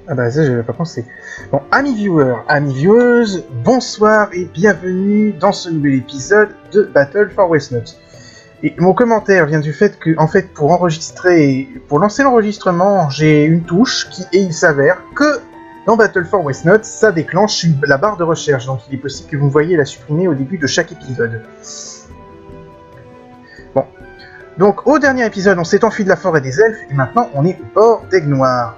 Ah bah ça, j'avais pas pensé. Bon, amis viewers, amis vieweuses, bonsoir et bienvenue dans ce nouvel épisode de Battle for Westnote. Et mon commentaire vient du fait que, en fait, pour lancer l'enregistrement, j'ai une touche et il s'avère que dans Battle for Westnote, ça déclenche la barre de recherche, donc il est possible que vous voyez la supprimer au début de chaque épisode. Bon. Donc, au dernier épisode, on s'est enfui de la forêt des elfes, et maintenant, on est au port d'Aigle Noir,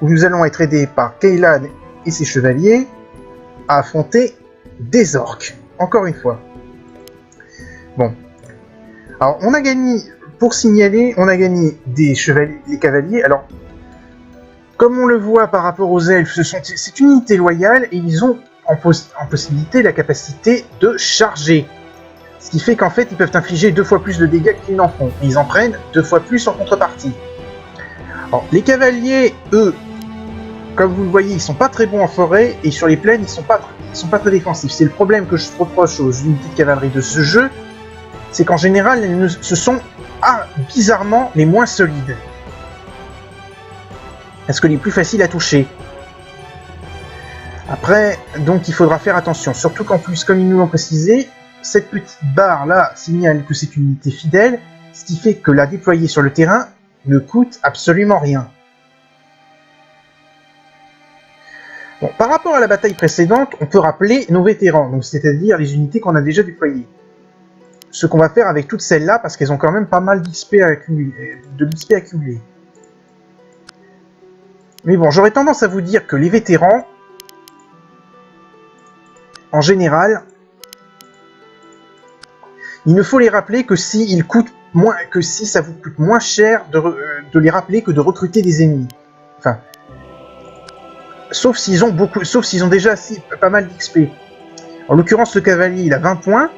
où nous allons être aidés par Kaylan et ses chevaliers à affronter des orques, encore une fois. Bon. Alors, on a gagné, pour signaler, on a gagné des chevaliers, des cavaliers. Alors, comme on le voit par rapport aux elfes, c'est une unité loyale, et ils ont en possibilité la capacité de charger. Ce qui fait qu'en fait, ils peuvent infliger 2 fois plus de dégâts qu'ils n'en font. Et ils en prennent 2 fois plus en contrepartie. Alors, les cavaliers, eux, comme vous le voyez, ils sont pas très bons en forêt, et sur les plaines, ils sont pas très défensifs. C'est le problème que je reproche aux unités de cavalerie de ce jeu, c'est qu'en général, ce sont bizarrement les moins solides. Parce que les plus faciles à toucher. Après, donc il faudra faire attention, surtout qu'en plus, comme ils nous l'ont précisé, cette petite barre là signale que c'est une unité fidèle, ce qui fait que la déployer sur le terrain ne coûte absolument rien. Bon, par rapport à la bataille précédente, on peut rappeler nos vétérans, donc c'est-à-dire les unités qu'on a déjà déployées. Ce qu'on va faire avec toutes celles-là, parce qu'elles ont quand même pas mal d'XP accumulé. Mais bon, j'aurais tendance à vous dire que les vétérans, en général, il ne faut les rappeler que si ça vous coûte moins cher de les rappeler que de recruter des ennemis. Enfin, sauf s'ils ont déjà pas mal d'XP. En l'occurrence, le cavalier, il a 20 points,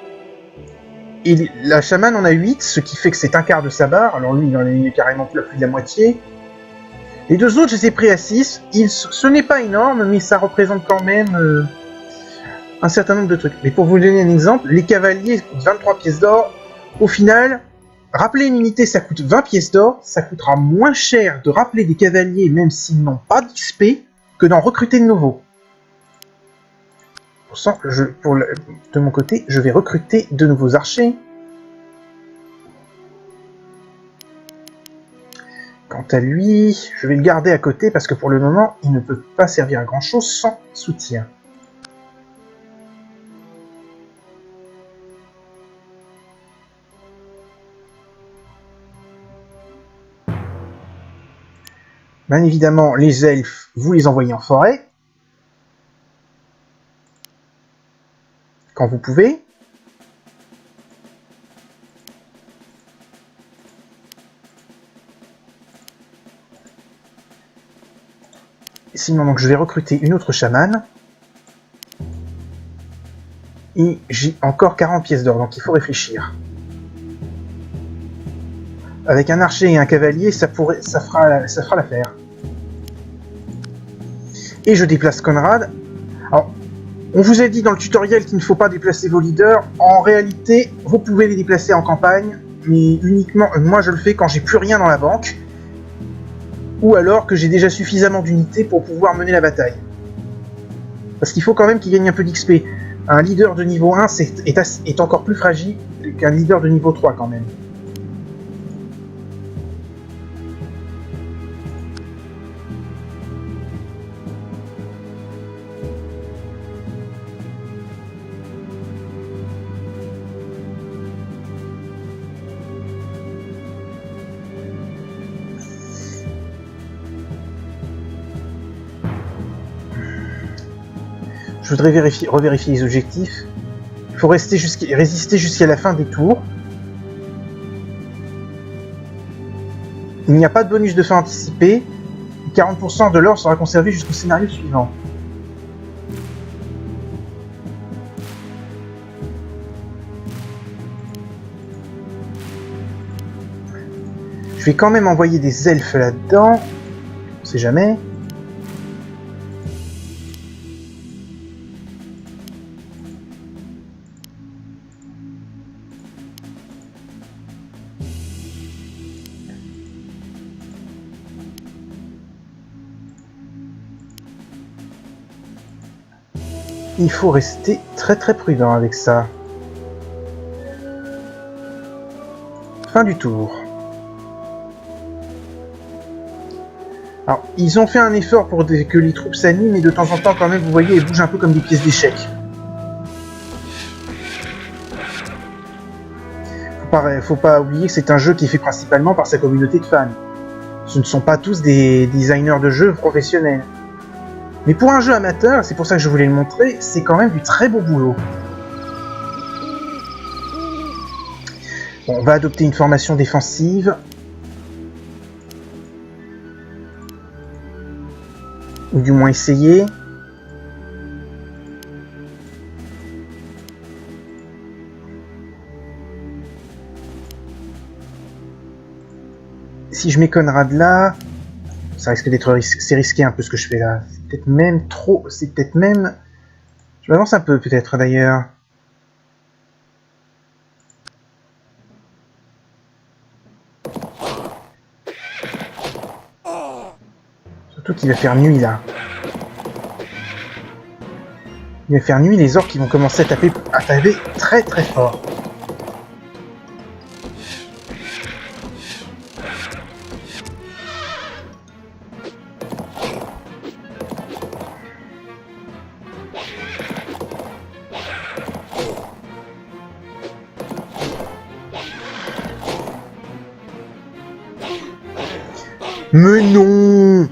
et la chamane en a 8, ce qui fait que c'est un quart de sa barre. Alors lui, il en est carrément plus de la moitié. Les deux autres, je les ai pris à 6. Ce n'est pas énorme, mais ça représente quand même un certain nombre de trucs. Mais pour vous donner un exemple, les cavaliers coûtent 23 pièces d'or. Au final, rappeler une unité, ça coûte 20 pièces d'or. Ça coûtera moins cher de rappeler des cavaliers, même s'ils n'ont pas d'XP, que d'en recruter de nouveaux. De mon côté, je vais recruter de nouveaux archers. Quant à lui, je vais le garder à côté parce que pour le moment, il ne peut pas servir à grand chose sans soutien. Bien évidemment, les elfes, vous les envoyez en forêt. Quand vous pouvez. Sinon, donc, je vais recruter une autre chamane. Et j'ai encore 40 pièces d'or, donc il faut réfléchir. Avec un archer et un cavalier, ça fera l'affaire. Et je déplace Conrad. Alors, on vous a dit dans le tutoriel qu'il ne faut pas déplacer vos leaders. En réalité, vous pouvez les déplacer en campagne, mais uniquement, moi je le fais quand j'ai plus rien dans la banque, ou alors que j'ai déjà suffisamment d'unités pour pouvoir mener la bataille. Parce qu'il faut quand même qu'il gagne un peu d'XP. Un leader de niveau 1 est encore plus fragile qu'un leader de niveau 3 quand même. Je voudrais revérifier les objectifs. Il faut résister jusqu'à la fin des tours. Il n'y a pas de bonus de fin anticipé. 40% de l'or sera conservé jusqu'au scénario suivant. Je vais quand même envoyer des elfes là-dedans. On sait jamais. Il faut rester très très prudent avec ça. Fin du tour. Alors, ils ont fait un effort pour que les troupes s'animent, mais de temps en temps, quand même, vous voyez, elles bougent un peu comme des pièces d'échecs. Faut pas oublier que c'est un jeu qui est fait principalement par sa communauté de fans. Ce ne sont pas tous des designers de jeux professionnels. Mais pour un jeu amateur, c'est pour ça que je voulais le montrer, c'est quand même du très beau boulot. Bon, on va adopter une formation défensive. Ou du moins essayer. Si je m'éconnerai de là, ça risque d'être c'est risqué un peu ce que je fais là. C'est peut-être même trop, c'est peut-être même... Je m'avance un peu peut-être d'ailleurs. Surtout qu'il va faire nuit là. Il va faire nuit, les orques qui vont commencer à taper très très fort. Mais non!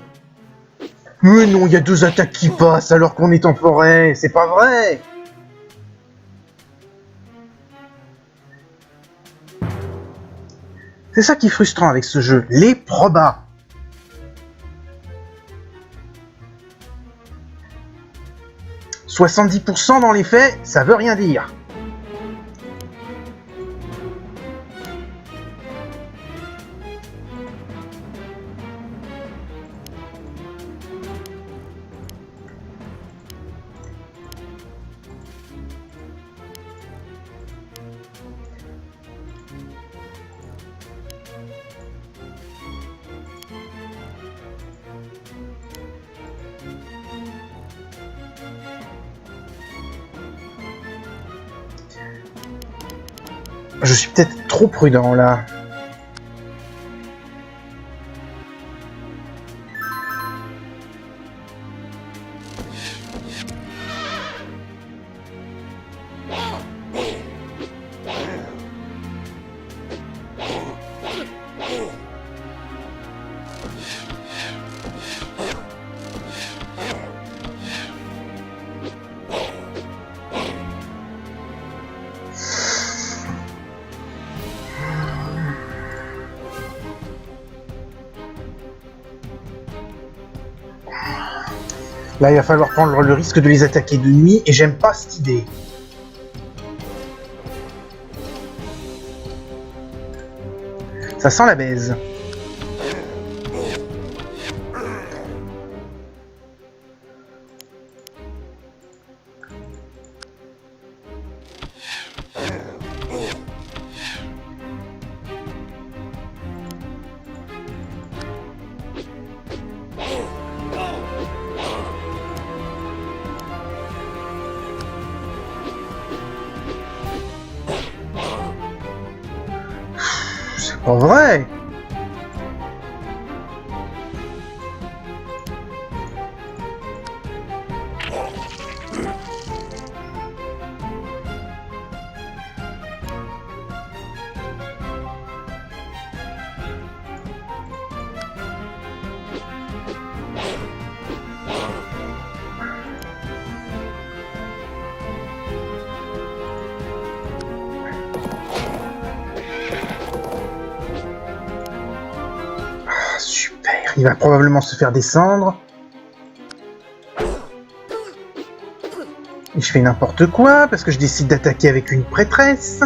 Mais non, il y a 2 attaques qui passent alors qu'on est en forêt, c'est pas vrai! C'est ça qui est frustrant avec ce jeu, les probas. « 70% dans les faits, ça veut rien dire. Je suis peut-être trop prudent là. Là, il va falloir prendre le risque de les attaquer de nuit, et j'aime pas cette idée. Ça sent la baise. C'est pas vrai! Il va probablement se faire descendre. Et je fais n'importe quoi parce que je décide d'attaquer avec une prêtresse.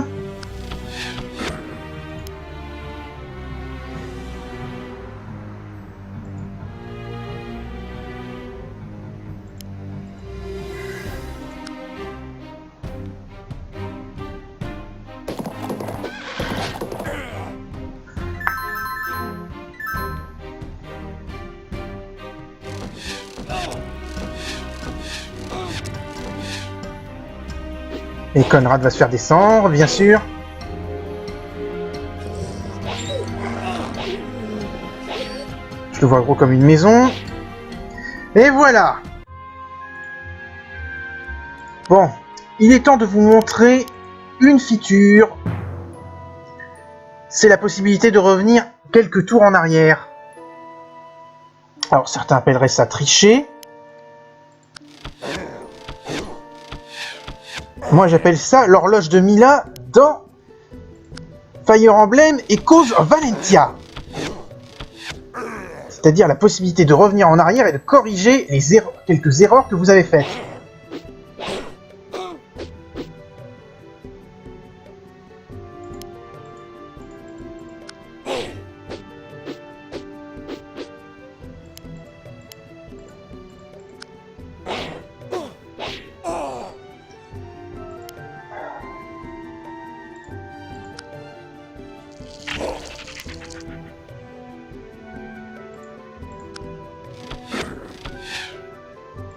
Et Conrad va se faire descendre, bien sûr. Je le vois gros comme une maison. Et voilà. Bon, il est temps de vous montrer une feature. C'est la possibilité de revenir quelques tours en arrière. Alors certains appelleraient ça tricher. Moi j'appelle ça l'horloge de Mila dans Fire Emblem Echoes of Valentia. C'est-à-dire la possibilité de revenir en arrière et de corriger les quelques erreurs que vous avez faites.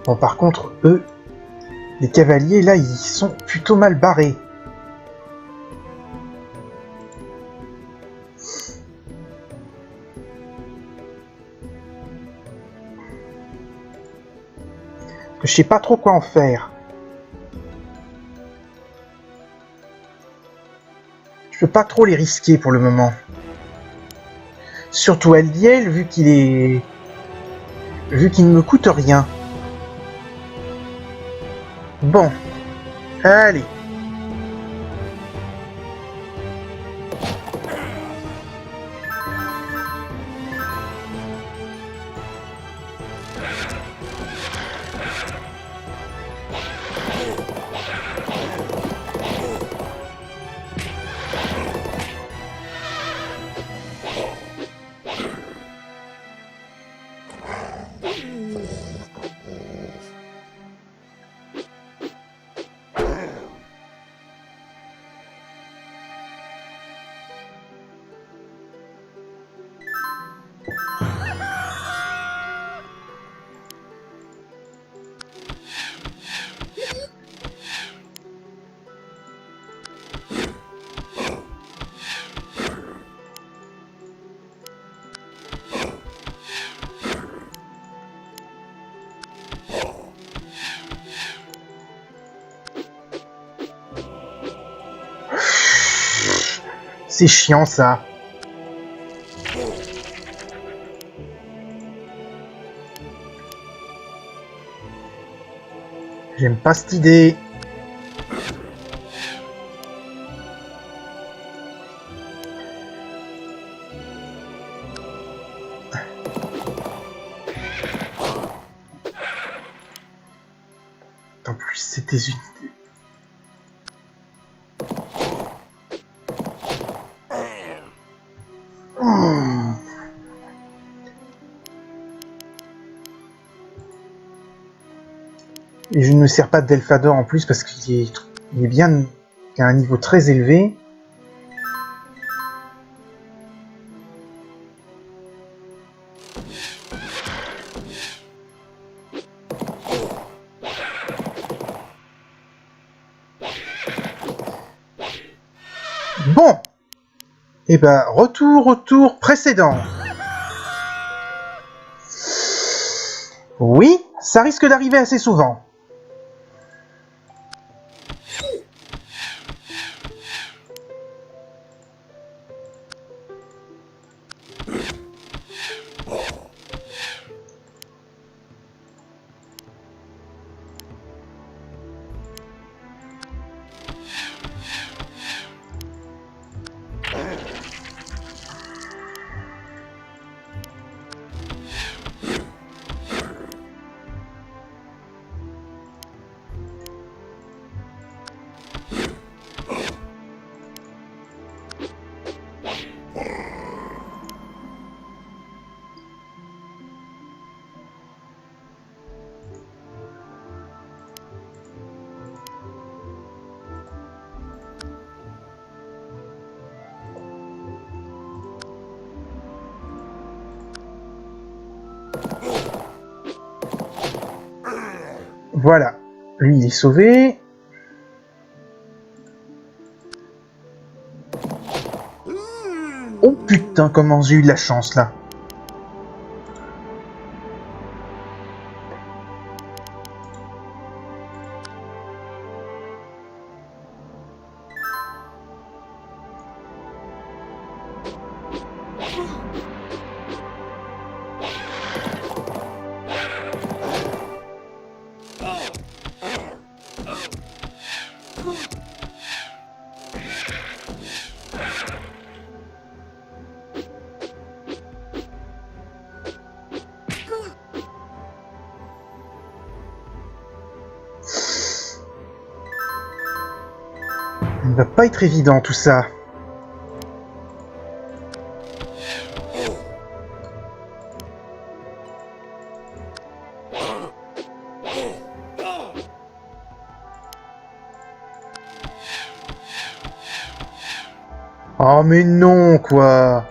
Bon, par contre, eux, les cavaliers, là, ils sont plutôt mal barrés. Que je sais pas trop quoi en faire. Je peux pas trop les risquer pour le moment. Surtout Eldiel, vu qu'il ne me coûte rien. Bon, allez. C'est chiant ça. J'aime pas cette idée. En plus, c'était une... Et je ne me sers pas d'Elfador en plus parce qu'il est bien à un niveau très élevé. Bon, et ben retour au tour précédent. Oui, ça risque d'arriver assez souvent. Voilà, lui il est sauvé. putain, comment j'ai eu de la chance, là. Il va pas être évident, tout ça. Oh mais non, quoi.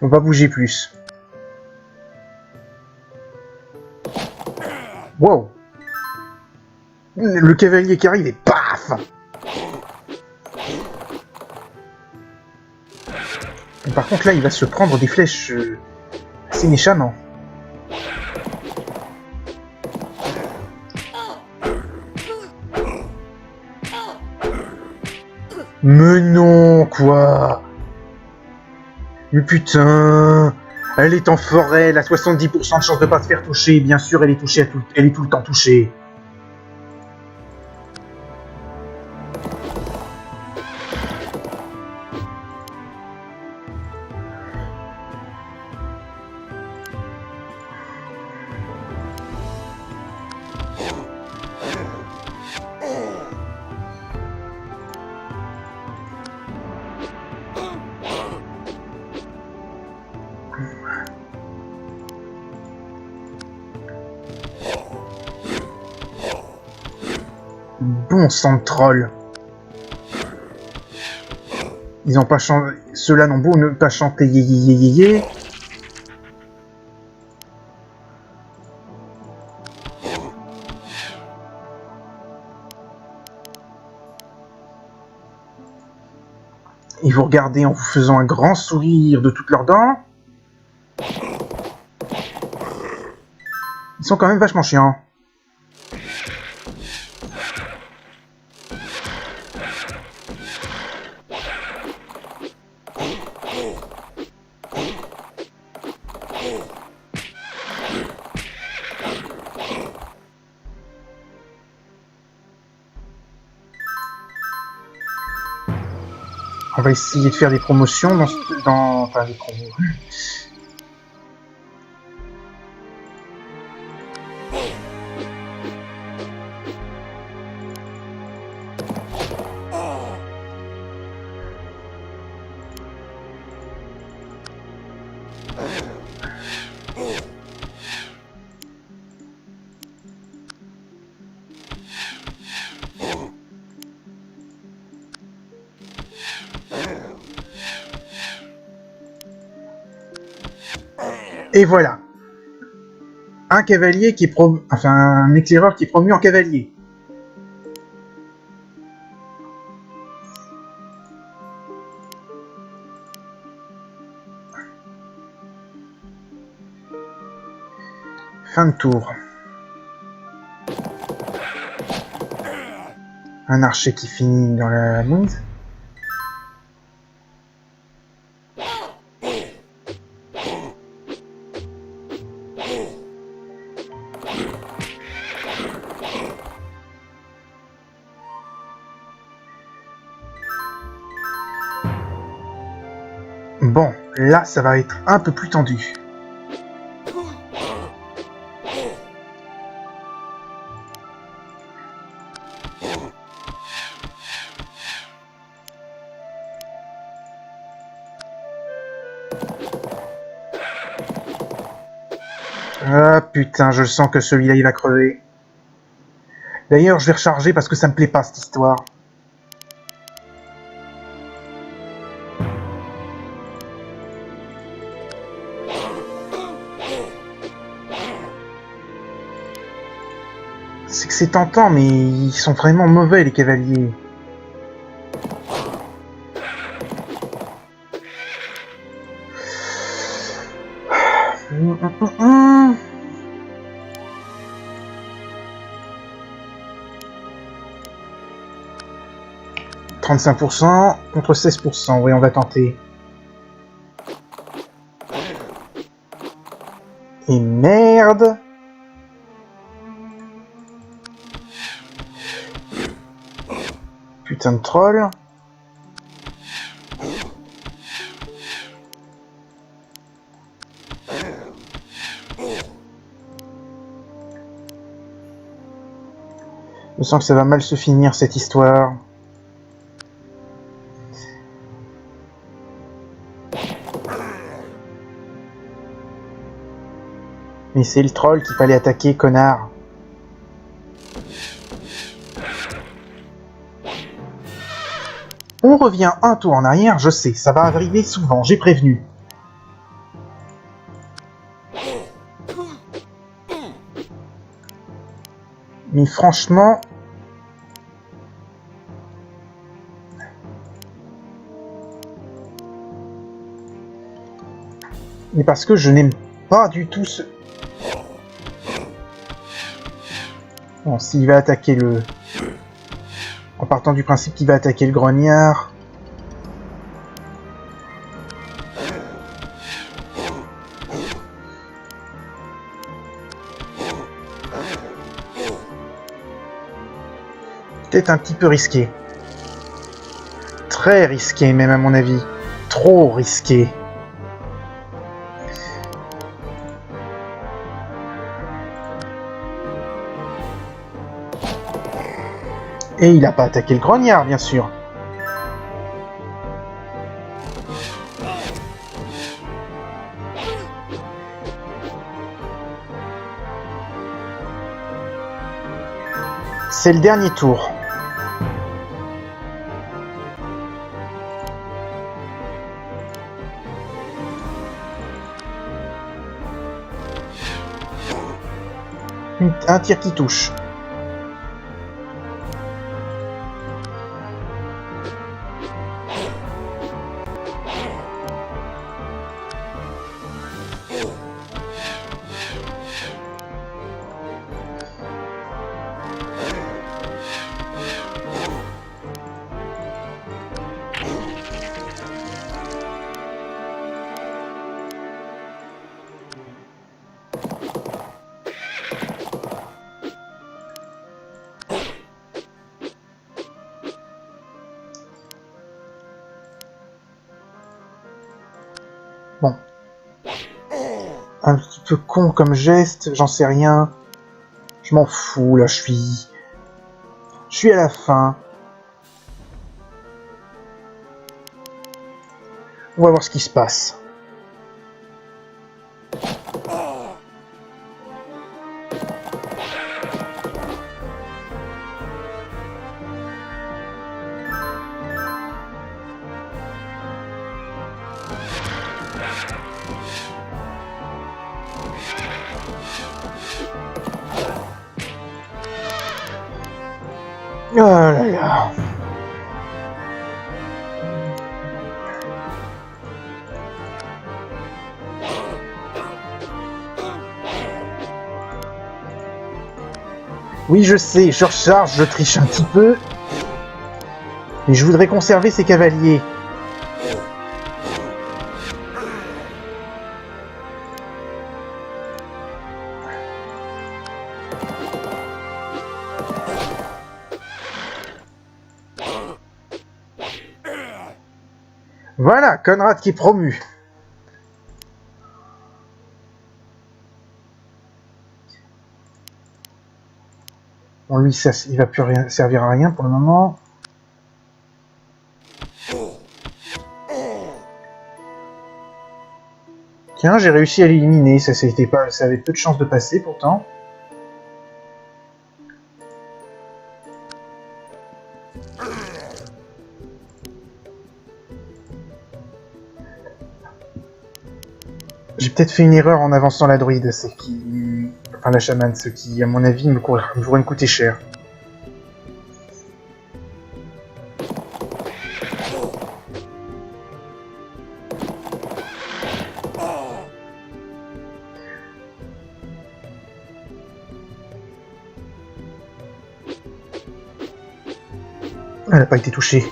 On va bouger plus. Wow. Le cavalier qui arrive et paf. Et par contre là, il va se prendre des flèches assez méchamment. Mais non, quoi. Mais putain. Elle est en forêt, elle a 70% de chance de pas se faire toucher. Bien sûr, elle est touchée, elle est tout le temps touchée. Bon sang de troll. Ils ont pas chanté. Ceux-là n'ont beau ne pas chanter yé yé yé yé yé. Ils vous regardez en vous faisant un grand sourire de toutes leurs dents. Ils sont quand même vachement chiants. On va essayer de faire des promotions enfin des promos. Et voilà. Un cavalier qui est enfin un éclaireur qui est promu en cavalier. Fin de tour. Un archer qui finit dans la mise. Bon, là, ça va être un peu plus tendu. Ah putain, je sens que celui-là il va crever. D'ailleurs, je vais recharger parce que ça me plaît pas cette histoire. C'est que c'est tentant, mais ils sont vraiment mauvais les cavaliers. Hum. 35% contre 16%, oui, on va tenter. Et merde! Putain de troll. Je sens que ça va mal se finir cette histoire. Mais c'est le troll qu'il fallait attaquer, connard. On revient un tour en arrière, je sais, ça va arriver souvent, j'ai prévenu. Mais franchement... Mais parce que je n'aime pas du tout ce... Bon, s'il va attaquer le... En partant du principe qu'il va attaquer le grognard... Peut-être un petit peu risqué. Très risqué même à mon avis. Trop risqué. Et il n'a pas attaqué le grognard, bien sûr. C'est le dernier tour. Un tir qui touche. Bon. Un petit peu con comme geste, j'en sais rien. Je m'en fous, là, je suis à la fin. On va voir ce qui se passe. Oh là là. Oui, je sais, je recharge, je triche un petit peu. Mais je voudrais conserver ces cavaliers. Voilà, Conrad qui est promu. Bon, lui, ça, il va plus rien, servir à rien pour le moment. Tiens, j'ai réussi à l'éliminer, ça avait peu de chances de passer pourtant. J'ai peut-être fait une erreur en avançant la druide, enfin la chamane, ce qui, à mon avis, me pourrait me coûter cher. Elle n'a pas été touchée.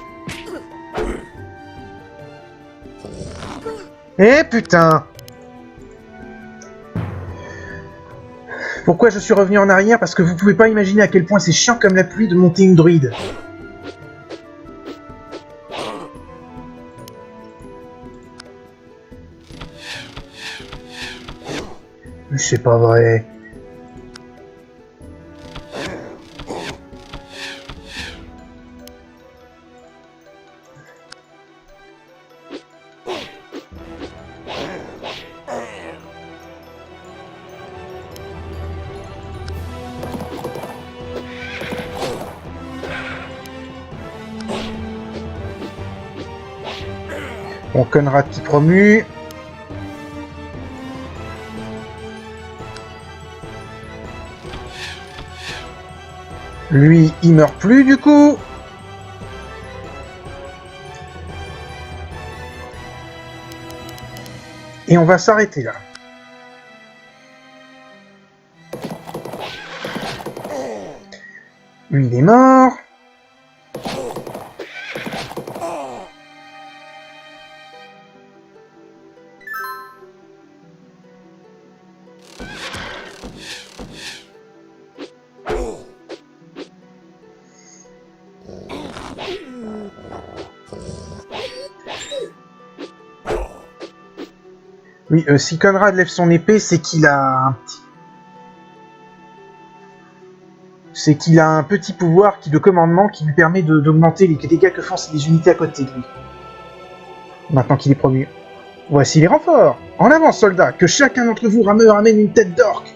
Eh putain! Pourquoi je suis revenu en arrière? Parce que vous pouvez pas imaginer à quel point c'est chiant comme la pluie de monter une druide. C'est pas vrai. Bon, Conrad qui promue. Lui, il meurt plus du coup. Et on va s'arrêter là. Lui, il est mort. Oui, si Conrad lève son épée, c'est qu'il a un petit pouvoir de commandement qui lui permet d'augmenter les dégâts que font les unités à côté de lui. Maintenant qu'il est promu. Voici les renforts. En avant, soldats, que chacun d'entre vous ramène une tête d'orque.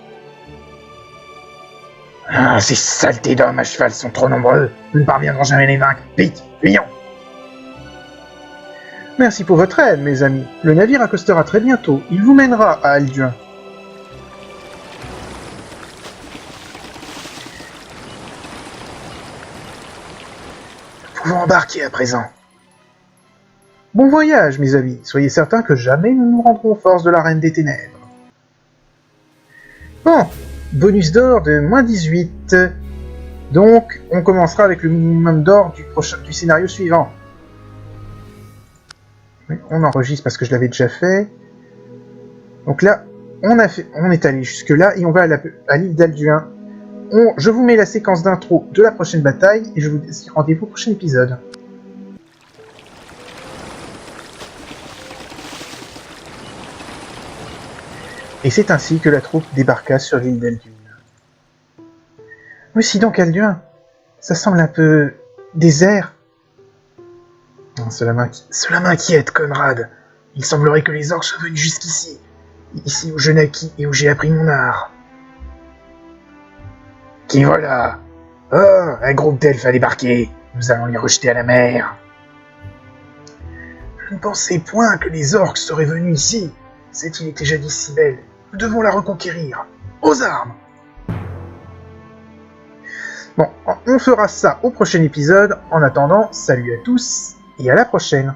Ah, ces saletés d'hommes à cheval sont trop nombreux. Nous ne parviendrons jamais à les vaincre. Vite, fuyons. Merci pour votre aide, mes amis. Le navire accostera très bientôt. Il vous mènera à Alduin. Nous pouvons embarquer à présent. Bon voyage, mes amis. Soyez certains que jamais nous nous rendrons aux forces de la Reine des Ténèbres. Bon, bonus d'or de moins 18. Donc, on commencera avec le minimum d'or du scénario suivant. On enregistre parce que je l'avais déjà fait. Donc là, on est allé jusque là et on va à l'île d'Alduin. Je vous mets la séquence d'intro de la prochaine bataille et je vous dis rendez-vous au prochain épisode. Et c'est ainsi que la troupe débarqua sur l'île d'Alduin. Oui, si donc Alduin, ça semble un peu désert. Cela m'inquiète, Conrad. Il semblerait que les orques soient venus jusqu'ici. Ici où je naquis et où j'ai appris mon art. Qui voilà? Oh, un groupe d'elfes a débarqué. Nous allons les rejeter à la mer. Je ne pensais point que les orques seraient venus ici. Cette île était jadis si belle. Nous devons la reconquérir. Aux armes! Bon, on fera ça au prochain épisode. En attendant, salut à tous et à la prochaine.